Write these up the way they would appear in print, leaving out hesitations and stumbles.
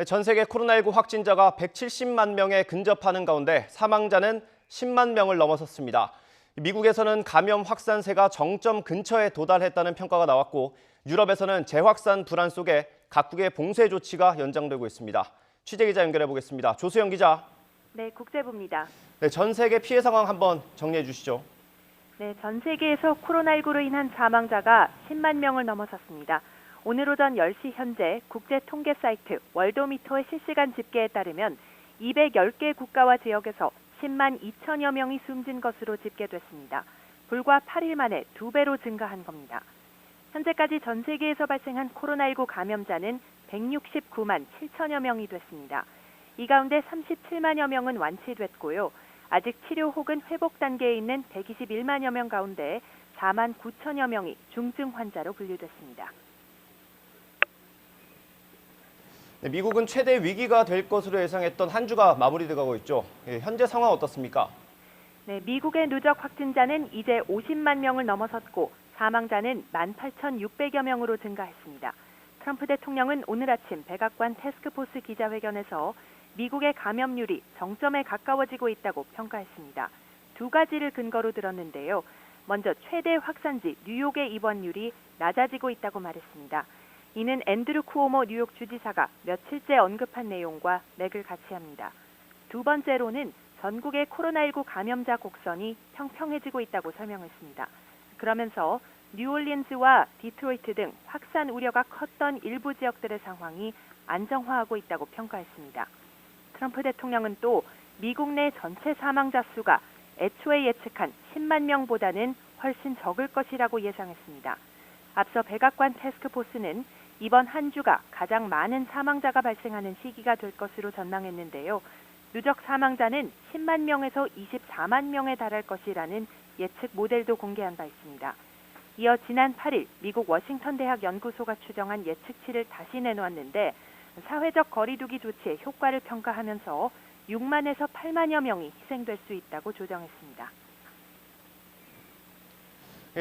전 세계 코로나19 확진자가 170만 명에 근접하는 가운데 사망자는 10만 명을 넘어섰습니다. 미국에서는 감염 확산세가 정점 근처에 도달했다는 평가가 나왔고 유럽에서는 재확산 불안 속에 각국의 봉쇄 조치가 연장되고 있습니다. 취재기자 연결해 보겠습니다. 조수영 기자. 네, 국제부입니다. 네, 전 세계 피해 상황 한번 정리해 주시죠. 네, 전 세계에서 코로나19로 인한 사망자가 10만 명을 넘어섰습니다. 오늘 오전 10시 현재 국제 통계 사이트 월도미터의 실시간 집계에 따르면 210개 국가와 지역에서 10만 2천여 명이 숨진 것으로 집계됐습니다. 불과 8일 만에 2배로 증가한 겁니다. 현재까지 전 세계에서 발생한 코로나19 감염자는 169만 7천여 명이 됐습니다. 이 가운데 37만여 명은 완치됐고요. 아직 치료 혹은 회복 단계에 있는 121만여 명 가운데 4만 9천여 명이 중증 환자로 분류됐습니다. 네, 미국은 최대 위기가 될 것으로 예상했던 한 주가 마무리돼가고 있죠. 현재 상황 어떻습니까? 네, 미국의 누적 확진자는 이제 50만 명을 넘어섰고 사망자는 18,600여 명으로 증가했습니다. 트럼프 대통령은 오늘 아침 백악관 태스크포스 기자회견에서 미국의 감염률이 정점에 가까워지고 있다고 평가했습니다. 두 가지를 근거로 들었는데요. 먼저 최대 확산지 뉴욕의 입원율이 낮아지고 있다고 말했습니다. 이는 앤드류 쿠오모 뉴욕 주지사가 며칠째 언급한 내용과 맥을 같이 합니다. 두 번째로는 전국의 코로나19 감염자 곡선이 평평해지고 있다고 설명했습니다. 그러면서 뉴올리언스와 디트로이트 등 확산 우려가 컸던 일부 지역들의 상황이 안정화하고 있다고 평가했습니다. 트럼프 대통령은 또 미국 내 전체 사망자 수가 애초에 예측한 10만 명보다는 훨씬 적을 것이라고 예상했습니다. 앞서 백악관 태스크포스는 이번 한 주가 가장 많은 사망자가 발생하는 시기가 될 것으로 전망했는데요. 누적 사망자는 10만 명에서 24만 명에 달할 것이라는 예측 모델도 공개한 바 있습니다. 이어 지난 8일 미국 워싱턴 대학 연구소가 추정한 예측치를 다시 내놓았는데 사회적 거리두기 조치의 효과를 평가하면서 6만에서 8만여 명이 희생될 수 있다고 조정했습니다.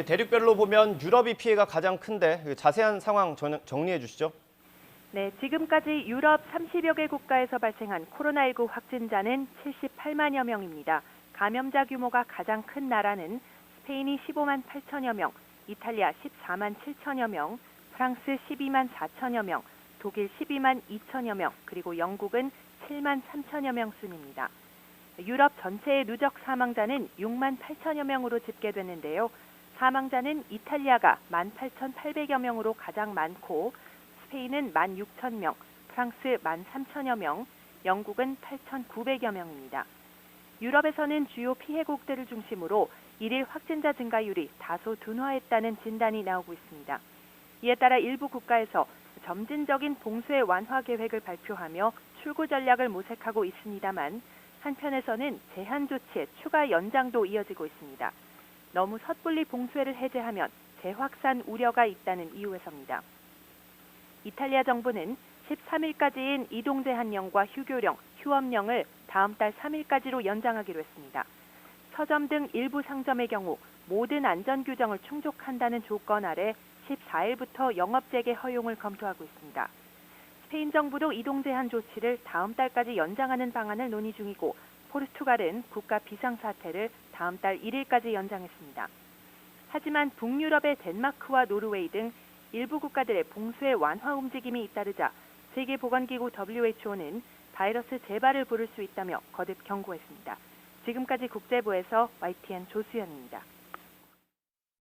대륙별로 보면 유럽이 피해가 가장 큰데 자세한 상황 정리해 주시죠. 네, 지금까지 유럽 30여 개 국가에서 발생한 코로나19 확진자는 78만여 명입니다. 감염자 규모가 가장 큰 나라는 스페인이 15만 8천여 명, 이탈리아 14만 7천여 명, 프랑스 12만 4천여 명, 독일 12만 2천여 명, 그리고 영국은 7만 3천여 명 순입니다. 유럽 전체의 누적 사망자는 6만 8천여 명으로 집계됐는데요. 사망자는 이탈리아가 18,800여 명으로 가장 많고 스페인은 16,000명, 프랑스 13,000여 명, 영국은 8,900여 명입니다. 유럽에서는 주요 피해국들을 중심으로 일일 확진자 증가율이 다소 둔화했다는 진단이 나오고 있습니다. 이에 따라 일부 국가에서 점진적인 봉쇄 완화 계획을 발표하며 출구 전략을 모색하고 있습니다만 한편에서는 제한 조치의 추가 연장도 이어지고 있습니다. 너무 섣불리 봉쇄를 해제하면 재확산 우려가 있다는 이유에서입니다. 이탈리아 정부는 13일까지인 이동 제한령과 휴교령, 휴업령을 다음 달 3일까지로 연장하기로 했습니다. 서점 등 일부 상점의 경우 모든 안전 규정을 충족한다는 조건 아래 14일부터 영업 재개 허용을 검토하고 있습니다. 스페인 정부도 이동 제한 조치를 다음 달까지 연장하는 방안을 논의 중이고 포르투갈은 국가 비상사태를 다음 달 1일까지 연장했습니다. 하지만 북유럽의 덴마크와 노르웨이 등 일부 국가들의 봉쇄 완화 움직임이 잇따르자 세계보건기구 WHO는 바이러스 재발을 부를 수 있다며 거듭 경고했습니다. 지금까지 국제부에서 YTN 조수연입니다.